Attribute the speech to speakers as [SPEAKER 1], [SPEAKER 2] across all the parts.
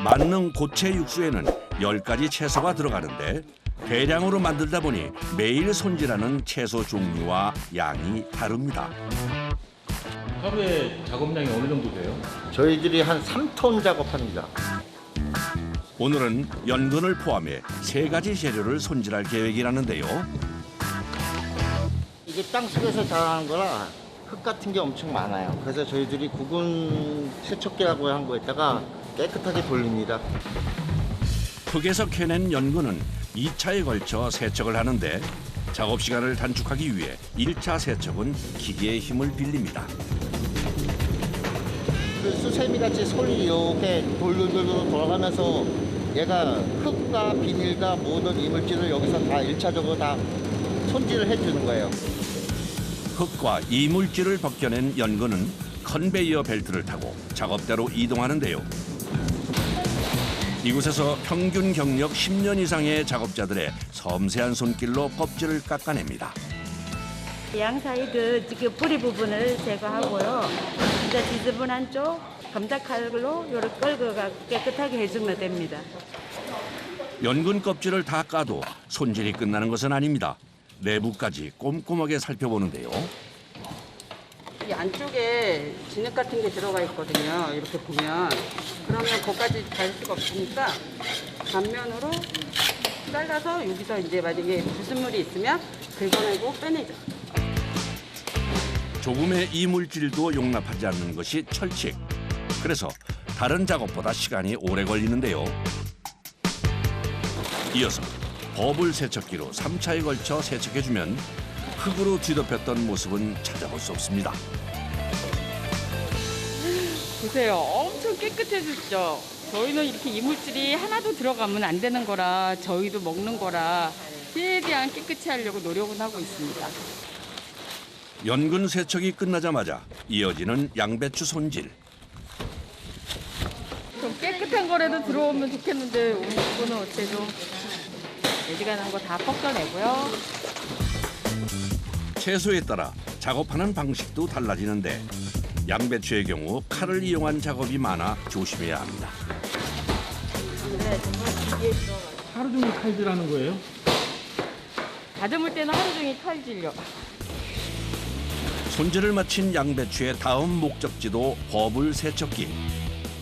[SPEAKER 1] 만능 고체 육수에는 10가지 채소가 들어가는데 대량으로 만들다 보니 매일 손질하는 채소 종류와 양이 다릅니다.
[SPEAKER 2] 하루에 작업량이 어느 정도 돼요?
[SPEAKER 3] 저희들이 한 3톤 작업합니다.
[SPEAKER 1] 오늘은 연근을 포함해 3가지 재료를 손질할 계획이라는데요.
[SPEAKER 3] 이게 땅속에서 자라는 거라 흙 같은 게 엄청 많아요. 그래서 저희들이 구근 세척기라고 한 거에다가 깨끗하게 돌립니다.
[SPEAKER 1] 흙에서 캐낸 연근은 2차에 걸쳐 세척을 하는데 작업 시간을 단축하기 위해 1차 세척은 기계의 힘을 빌립니다.
[SPEAKER 3] 그 수세미같이 솔이 이렇게 돌돌돌 돌아가면서 얘가 흙과 비닐과 모든 이물질을 여기서 다 1차적으로 다 손질을 해주는 거예요.
[SPEAKER 1] 흙과 이물질을 벗겨낸 연근은 컨베이어 벨트를 타고 작업대로 이동하는데요. 이곳에서 평균 경력 10년 이상의 작업자들의 섬세한 손길로 껍질을 깎아냅니다.
[SPEAKER 4] 양 사이드 지금 뿌리 부분을 제거하고요. 이제 지저분한 쪽 검자칼로 요렇게 끌어가 깨끗하게 해주면 됩니다.
[SPEAKER 1] 연근 껍질을 다 까도 손질이 끝나는 것은 아닙니다. 내부까지 꼼꼼하게 살펴보는데요.
[SPEAKER 5] 이 안쪽에 진흙 같은 게 들어가 있거든요. 이렇게 보면 그러면 거기까지 갈 수가 없으니까 단면으로 잘라서 여기서 이제 만약에 불순물이 있으면 긁어내고 빼내죠.
[SPEAKER 1] 조금의 이물질도 용납하지 않는 것이 철칙. 그래서 다른 작업보다 시간이 오래 걸리는데요. 이어서 버블 세척기로 3차에 걸쳐 세척해주면 흙으로 뒤덮였던 모습은 찾아볼 수 없습니다.
[SPEAKER 5] 보세요. 엄청 깨끗해졌죠. 저희는 이렇게 이물질이 하나도 들어가면 안 되는 거라 저희도 먹는 거라 최대한 깨끗이 하려고 노력은 하고 있습니다.
[SPEAKER 1] 연근 세척이 끝나자마자 이어지는 양배추 손질.
[SPEAKER 5] 좀 깨끗한 거라도 들어오면 좋겠는데 오늘 이거는 어째도 애지간한 거 다 벗겨내고요.
[SPEAKER 1] 채소에 따라 작업하는 방식도 달라지는데 양배추의 경우 칼을 이용한 작업이 많아 조심해야 합니다.
[SPEAKER 2] 하루 종일 칼질하는 거예요?
[SPEAKER 5] 다듬을 때는 하루 종일 칼질요.
[SPEAKER 1] 손질을 마친 양배추의 다음 목적지도 버블 세척기.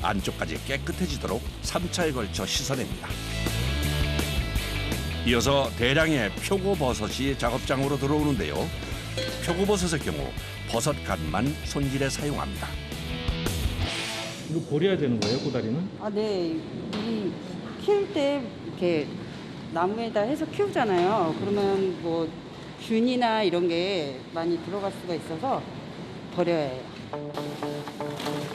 [SPEAKER 1] 안쪽까지 깨끗해지도록 3차에 걸쳐 씻어냅니다. 이어서 대량의 표고버섯이 작업장으로 들어오는데요. 표고버섯의 경우 버섯 간만 손질에 사용합니다.
[SPEAKER 2] 이거 버려야 되는 거예요, 꼬다리는?
[SPEAKER 5] 아, 네. 이 키울 때 이렇게 나무에다 해서 키우잖아요. 그러면 뭐 균이나 이런 게 많이 들어갈 수가 있어서 버려야 해요.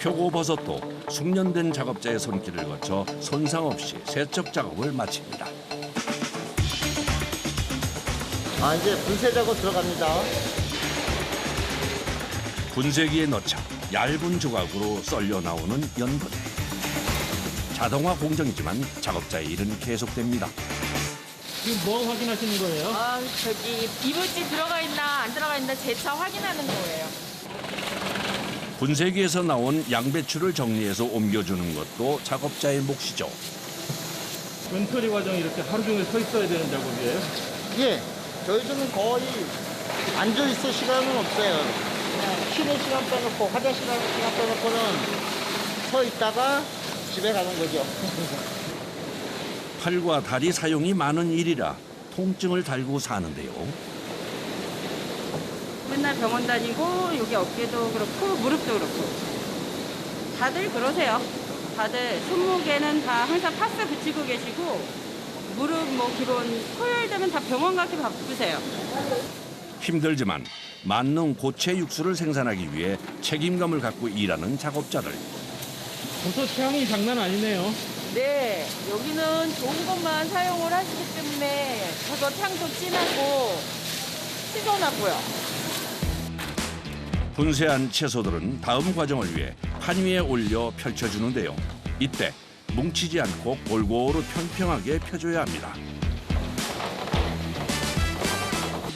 [SPEAKER 1] 표고버섯도 숙련된 작업자의 손길을 거쳐 손상 없이 세척 작업을 마칩니다.
[SPEAKER 3] 이제 분쇄 작업 들어갑니다.
[SPEAKER 1] 분쇄기에 넣자 얇은 조각으로 썰려 나오는 연근. 자동화 공정이지만 작업자의 일은 계속됩니다.
[SPEAKER 2] 지금 뭐 확인하시는 거예요?
[SPEAKER 6] 저기 이물질 들어가 있나 안 들어가 있나 재차 확인하는 거예요.
[SPEAKER 1] 분쇄기에서 나온 양배추를 정리해서 옮겨주는 것도 작업자의 몫이죠.
[SPEAKER 2] 왼처리 과정이 이렇게 하루 종일 서 있어야 되는 작업이에요?
[SPEAKER 3] 예, 저희들은 거의 앉아있을 시간은 없어요. 쉬는 시간 빼놓고 화장실 가는 시간 빼놓고는 서 있다가 집에 가는 거죠.
[SPEAKER 1] 팔과 다리 사용이 많은 일이라 통증을 달고 사는데요.
[SPEAKER 5] 맨날 병원 다니고 여기 어깨도 그렇고 무릎도 그렇고 다들 그러세요. 다들 손목에는 다 항상 파스 붙이고 계시고 무릎 뭐 기본 토요일 되면 다 병원 가기 바쁘세요.
[SPEAKER 1] 힘들지만 만능 고체 육수를 생산하기 위해 책임감을 갖고 일하는 작업자들.
[SPEAKER 2] 버섯 향이 장난 아니네요.
[SPEAKER 6] 네, 여기는 좋은 것만 사용을 하시기 때문에 버섯 향도 진하고 신선하고요.
[SPEAKER 1] 분쇄한 채소들은 다음 과정을 위해 판 위에 올려 펼쳐주는데요. 이때 뭉치지 않고 골고루 평평하게 펴줘야 합니다.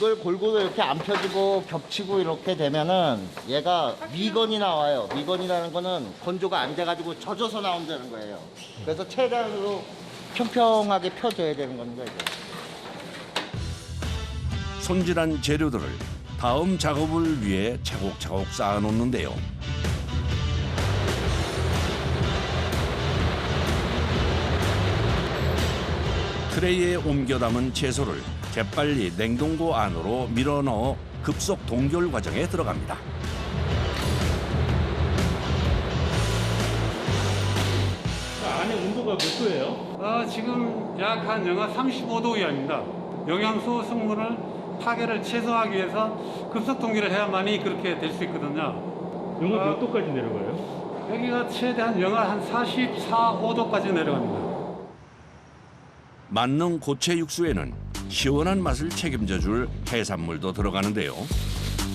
[SPEAKER 3] 이걸 골고루 이렇게 안 펴지고 겹치고 이렇게 되면은 얘가 미건이 나와요. 미건이라는 거는 건조가 안 돼가지고 젖어서 나온다는 거예요. 그래서 최대한으로 평평하게 펴줘야 되는 겁니다. 이제.
[SPEAKER 1] 손질한 재료들을 다음 작업을 위해 차곡차곡 쌓아놓는데요. 트레이에 옮겨 담은 채소를 재빨리 냉동고 안으로 밀어넣어 급속 동결 과정에 들어갑니다.
[SPEAKER 2] 안에 온도가 몇 도예요?
[SPEAKER 7] 지금 약 한 영하 35도 이하입니다. 영양소 성분을 파괴를 최소화하기 위해서 급속 동기를 해야만이 그렇게 될 수 있거든요.
[SPEAKER 2] 영하 몇 도까지 내려가요?
[SPEAKER 7] 여기가 최대한 영하 한 44, 5도까지 내려갑니다.
[SPEAKER 1] 만능 고체 육수에는 시원한 맛을 책임져 줄 해산물도 들어가는데요.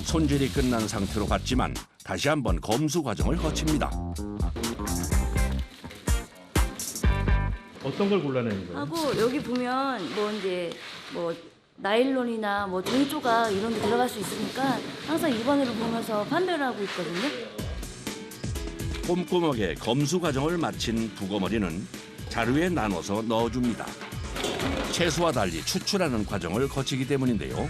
[SPEAKER 1] 손질이 끝난 상태로 갔지만 다시 한번 검수 과정을 거칩니다.
[SPEAKER 2] 어떤 걸 골라내는 거예요?
[SPEAKER 8] 하고 여기 보면 뭐 나일론이나 뭐 종이 조각 이런 게 들어갈 수 있으니까 항상 입안으로 보면서 판별을 하고 있거든요.
[SPEAKER 1] 꼼꼼하게 검수 과정을 마친 북어머리는 자루에 나눠서 넣어줍니다. 채소와 달리 추출하는 과정을 거치기 때문인데요.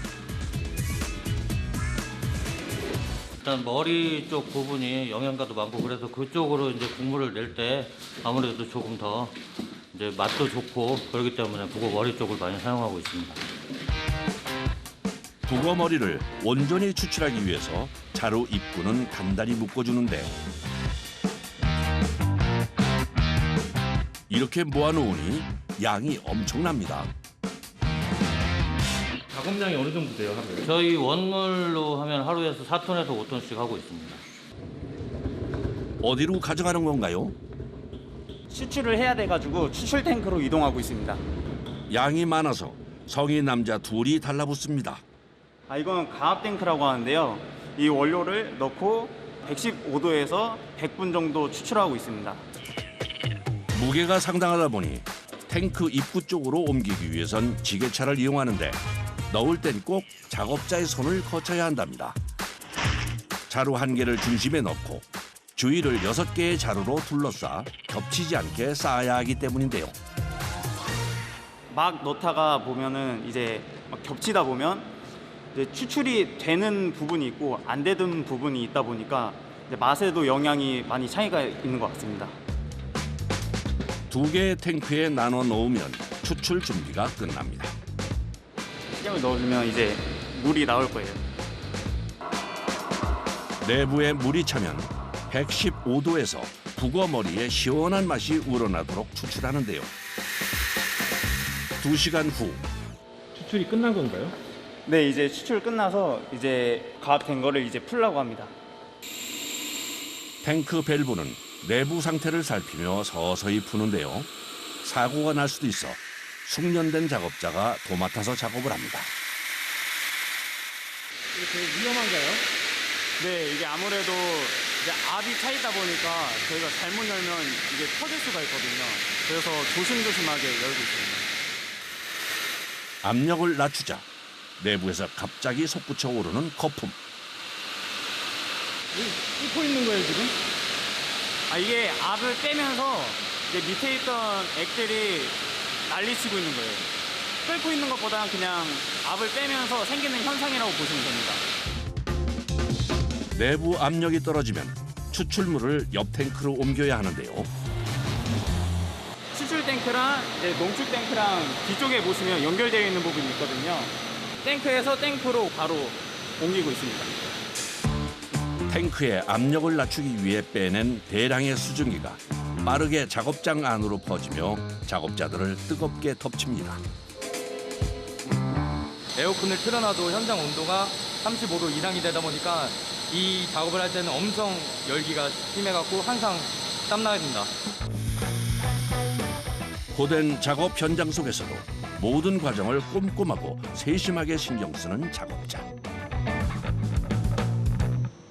[SPEAKER 9] 일단 머리 쪽 부분이 영양가도 많고 그래서 그쪽으로 이제 국물을 낼 때 아무래도 조금 더 이제 맛도 좋고 그렇기 때문에 북어 머리 쪽을 많이 사용하고 있습니다.
[SPEAKER 1] 북어머리를 온전히 추출하기 위해서 자루 입구는 단단히 묶어주는데 이렇게 모아놓으니 양이 엄청납니다.
[SPEAKER 2] 작업량이 어느 정도 돼요, 하루에?
[SPEAKER 9] 저희 원물로 하면 하루에서 4톤에서 5톤씩 하고 있습니다.
[SPEAKER 1] 어디로 가져가는 건가요?
[SPEAKER 10] 추출을 해야 돼가지고 추출 탱크로 이동하고 있습니다.
[SPEAKER 1] 양이 많아서 성인 남자 둘이 달라붙습니다.
[SPEAKER 10] 이건 가압 탱크라고 하는데요. 이 원료를 넣고 115도에서 100분 정도 추출하고 있습니다.
[SPEAKER 1] 무게가 상당하다 보니 탱크 입구 쪽으로 옮기기 위해선 지게차를 이용하는데 넣을 땐 꼭 작업자의 손을 거쳐야 한답니다. 자루 한 개를 중심에 넣고 주위를 6개의 자루로 둘러싸 겹치지 않게 쌓아야 하기 때문인데요.
[SPEAKER 10] 막 넣다가 보면은 이제 막 겹치다 보면 이제 추출이 되는 부분이 있고 안 되는 부분이 있다 보니까 이제 맛에도 영향이 많이 차이가 있는 것 같습니다.
[SPEAKER 1] 2개의 탱크에 나눠 놓으면 추출 준비가 끝납니다.
[SPEAKER 10] 시장을 넣어주면 이제 물이 나올 거예요.
[SPEAKER 1] 내부에 물이 차면 115도에서 북어머리에 시원한 맛이 우러나도록 추출하는데요. 2시간 후
[SPEAKER 2] 추출이 끝난 건가요?
[SPEAKER 10] 네, 이제 추출 끝나서 이제 가압된 거를 이제 풀라고 합니다.
[SPEAKER 1] 탱크 밸브는 내부 상태를 살피며 서서히 푸는데요. 사고가 날 수도 있어 숙련된 작업자가 도맡아서 작업을 합니다.
[SPEAKER 2] 이게 위험한가요?
[SPEAKER 10] 네, 이게 아무래도 이제 압이 차이다 보니까 저희가 잘못 열면 이게 터질 수가 있거든요. 그래서 조심조심하게 열고 있습니다.
[SPEAKER 1] 압력을 낮추자 내부에서 갑자기 솟구쳐 오르는 거품.
[SPEAKER 2] 끓고 있는 거예요, 지금?
[SPEAKER 10] 이게 압을 빼면서 이제 밑에 있던 액들이 난리치고 있는 거예요. 끓고 있는 것보다는 그냥 압을 빼면서 생기는 현상이라고 보시면 됩니다.
[SPEAKER 1] 내부 압력이 떨어지면 추출물을 옆 탱크로 옮겨야 하는데요.
[SPEAKER 10] 추출 탱크랑 이제 농축 탱크랑 뒤쪽에 보시면 연결되어 있는 부분이 있거든요. 탱크에서 탱크로 바로 옮기고 있습니다.
[SPEAKER 1] 탱크의 압력을 낮추기 위해 빼낸 대량의 수증기가 빠르게 작업장 안으로 퍼지며 작업자들을 뜨겁게 덮칩니다.
[SPEAKER 11] 에어컨을 틀어놔도 현장 온도가 35도 이상이 되다 보니까 이 작업을 할 때는 엄청 열기가 심해갖고 항상 땀나게 됩니다.
[SPEAKER 1] 고된 작업 현장 속에서도 모든 과정을 꼼꼼하고 세심하게 신경 쓰는 작업자.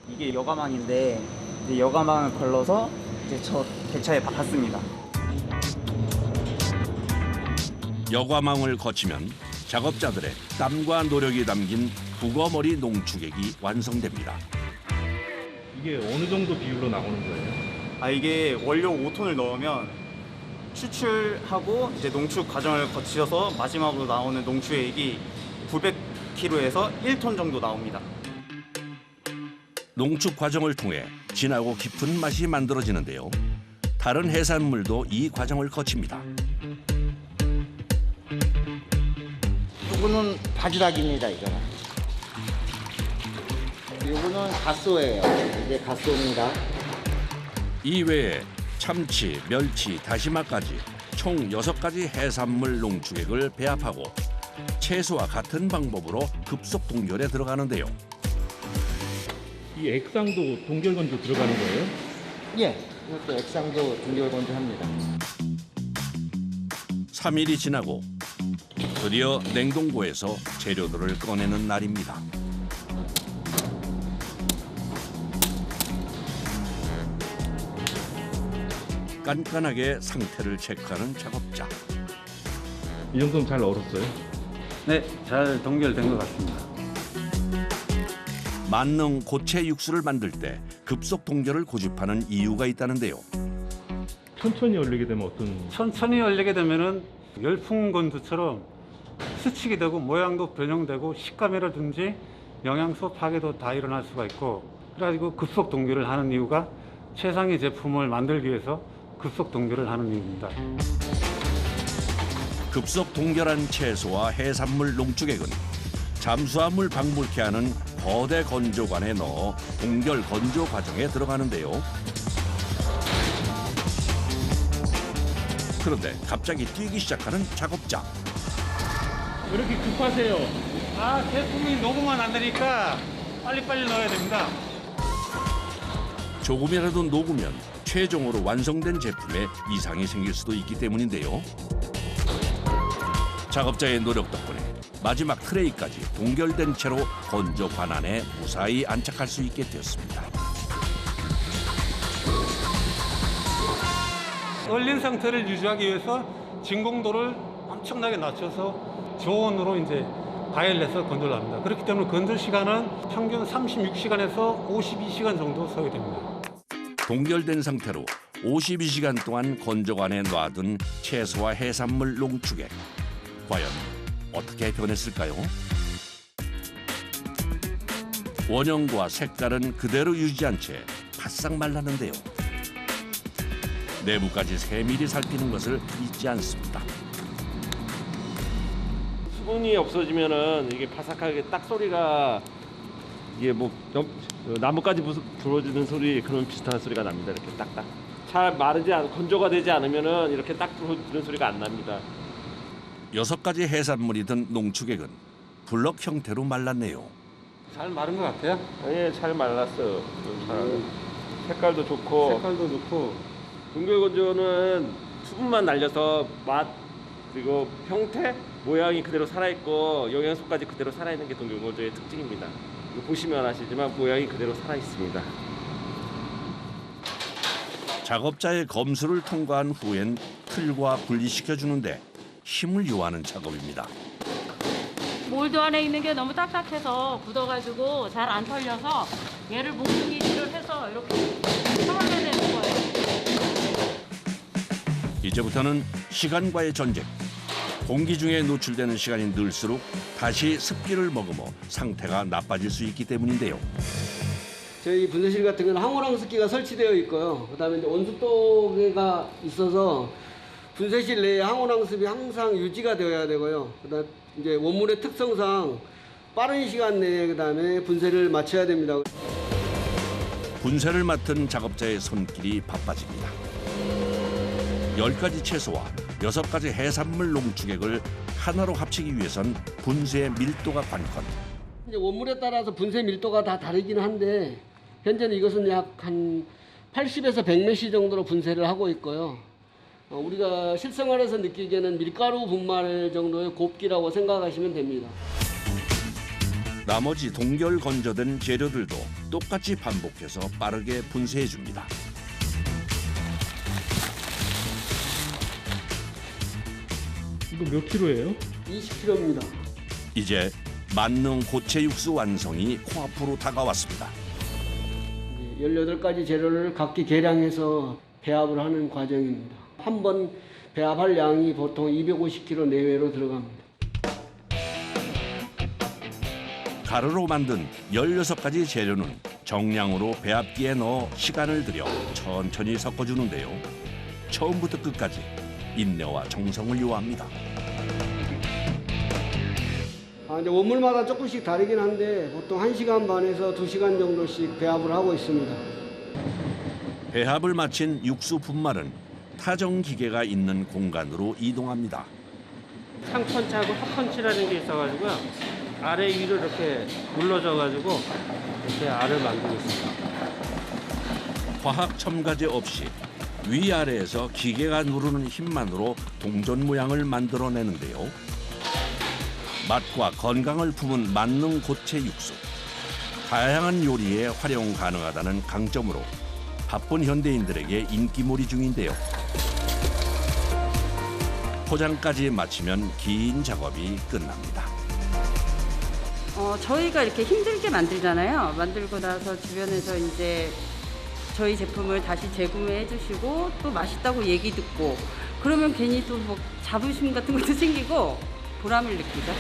[SPEAKER 10] 이게 여가망인데 이제 여가망을 걸러서 이제 저 대차에 박았습니다.
[SPEAKER 1] 여과망을 거치면 작업자들의 땀과 노력이 담긴 북어머리 농축액이 완성됩니다.
[SPEAKER 2] 이게 어느 정도 비율로 나오는 거예요?
[SPEAKER 10] 이게 원료 5톤을 넣으면 추출하고 이제 농축 과정을 거치셔서 마지막으로 나오는 농축액이 900kg에서 1톤 정도 나옵니다.
[SPEAKER 1] 농축 과정을 통해 진하고 깊은 맛이 만들어지는데요. 다른 해산물도 이 과정을 거칩니다.
[SPEAKER 3] 요거는 바지락입니다, 이거는. 요거는 갓소예요. 이게 갓소입니다.
[SPEAKER 1] 이외에 참치, 멸치, 다시마까지 총 6가지 해산물 농축액을 배합하고 채소와 같은 방법으로 급속 동결에 들어가는데요.
[SPEAKER 2] 이 액상도 동결건조 들어가는 거예요?
[SPEAKER 3] 예, 이것도 액상도 동결건조합니다.
[SPEAKER 1] 3일이 지나고 드디어 냉동고에서 재료들을 꺼내는 날입니다. 깐깐하게 상태를 체크하는 작업자.
[SPEAKER 2] 이 정도면 잘 얼었어요?
[SPEAKER 7] 네, 잘 동결된 것 같습니다.
[SPEAKER 1] 만능 고체 육수를 만들 때 급속 동결을 고집하는 이유가 있다는데요.
[SPEAKER 2] 천천히 얼리게 되면 어떤...
[SPEAKER 7] 천천히 열리게 되면은 열풍 건조처럼 스치게 되고 모양도 변형되고 식감이라든지 영양소 파괴도 다 일어날 수가 있고, 그래가지고 급속 동결을 하는 이유가 최상의 제품을 만들기 위해서 급속 동결을 하는 이유입니다.
[SPEAKER 1] 급속 동결한 채소와 해산물 농축액은 잠수함을 방불케 하는 거대 건조관에 넣어 동결 건조 과정에 들어가는데요. 그런데 갑자기 뛰기 시작하는 작업자.
[SPEAKER 2] 왜 이렇게 급하세요?
[SPEAKER 7] 제품이 녹으면 안 되니까 빨리빨리 넣어야 됩니다.
[SPEAKER 1] 조금이라도 녹으면 최종으로 완성된 제품에 이상이 생길 수도 있기 때문인데요. 작업자의 노력 덕분에 마지막 트레이까지 동결된 채로 건조관 안에 무사히 안착할 수 있게 되었습니다.
[SPEAKER 7] 얼린 상태를 유지하기 위해서 진공도를 엄청나게 낮춰서 저온으로 이제 가열해서 건조를 합니다. 그렇기 때문에 건조 시간은 평균 36시간에서 52시간 정도 소요됩니다.
[SPEAKER 1] 동결된 상태로 52시간 동안 건조관에 놔둔 채소와 해산물 농축액. 과연 어떻게 변했을까요? 원형과 색깔은 그대로 유지한 채 바싹 말랐는데요. 내부까지 세밀히 살피는 것을 잊지 않습니다.
[SPEAKER 12] 수분이 없어지면은 이게 바삭하게 딱 소리가 이게 뭐 나뭇가지 불어주는 소리 그런 비슷한 소리가 납니다. 이렇게 딱딱. 잘 마르지 않고 건조가 되지 않으면은 이렇게 딱 불어주는 소리가 안 납니다.
[SPEAKER 1] 6가지 해산물이 든 농축액은 블럭 형태로 말랐네요.
[SPEAKER 7] 잘 마른 것 같아요.
[SPEAKER 12] 예, 잘 말랐어요. 색깔도 좋고. 동결 건조는 수분만 날려서 맛 그리고 형태, 모양이 그대로 살아있고 영양소까지 그대로 살아있는 게 동결 건조의 특징입니다. 이거 보시면 아시지만 모양이 그대로 살아있습니다.
[SPEAKER 1] 작업자의 검수를 통과한 후엔 틀과 분리시켜주는데 힘을 요하는 작업입니다.
[SPEAKER 6] 몰드 안에 있는 게 너무 딱딱해서 굳어가지고 잘 안 털려서 얘를 뭉치기를 해서 이렇게 털어내야 되는 거예요.
[SPEAKER 1] 이제부터는 시간과의 전쟁. 공기 중에 노출되는 시간이 늘수록 다시 습기를 머금어 상태가 나빠질 수 있기 때문인데요.
[SPEAKER 13] 저희 분쇄실 같은 경우는 항온항습기가 설치되어 있고요. 그다음에 이제 온습도계가 있어서 분쇄실 내에 항온항습이 항상 유지가 되어야 되고요. 그다음 이제 원물의 특성상 빠른 시간 내에 그다음에 분쇄를 마쳐야 됩니다.
[SPEAKER 1] 분쇄를 맡은 작업자의 손길이 바빠집니다. 10가지 채소와 6가지 해산물 농축액을 하나로 합치기 위해선 분쇄의 밀도가 관건.
[SPEAKER 13] 이제 원물에 따라서 분쇄 밀도가 다 다르긴 한데 현재는 이것은 약 한 80에서 100메시 정도로 분쇄를 하고 있고요. 우리가 실생활에서 느끼기에는 밀가루 분말 정도의 곱기라고 생각하시면 됩니다.
[SPEAKER 1] 나머지 동결 건조된 재료들도 똑같이 반복해서 빠르게 분쇄해 줍니다.
[SPEAKER 2] 이거 몇 킬로예요?
[SPEAKER 13] 20kg입니다.
[SPEAKER 1] 이제 만능 고체 육수 완성이 코앞으로 다가왔습니다.
[SPEAKER 13] 18가지 재료를 각기 계량해서 배합을 하는 과정입니다. 한 번 배합할 양이 보통 250kg 내외로 들어갑니다.
[SPEAKER 1] 가루로 만든 16가지 재료는 정량으로 배합기에 넣어 시간을 들여 천천히 섞어주는데요. 처음부터 끝까지 인내와 정성을 요합니다.
[SPEAKER 13] 이제 원물마다 조금씩 다르긴 한데 보통 1시간 반에서 2시간 정도씩 배합을 하고 있습니다.
[SPEAKER 1] 배합을 마친 육수 분말은 타정 기계가 있는 공간으로 이동합니다.
[SPEAKER 2] 상펀치하고 하펀치라는 게 있어가지고요. 아래 위로 이렇게 눌러져가지고 이렇게 알을 만들고 있습니다.
[SPEAKER 1] 화학 첨가제 없이 위아래에서 기계가 누르는 힘만으로 동전 모양을 만들어내는데요. 맛과 건강을 품은 만능 고체 육수. 다양한 요리에 활용 가능하다는 강점으로 바쁜 현대인들에게 인기몰이 중인데요. 포장까지 마치면 긴 작업이 끝납니다.
[SPEAKER 5] 저희가 이렇게 힘들게 만들잖아요. 만들고 나서 주변에서 이제 저희 제품을 다시 재구매해 주시고 또 맛있다고 얘기 듣고 그러면 괜히 또 뭐 자부심 같은 것도 생기고 보람을 느끼죠.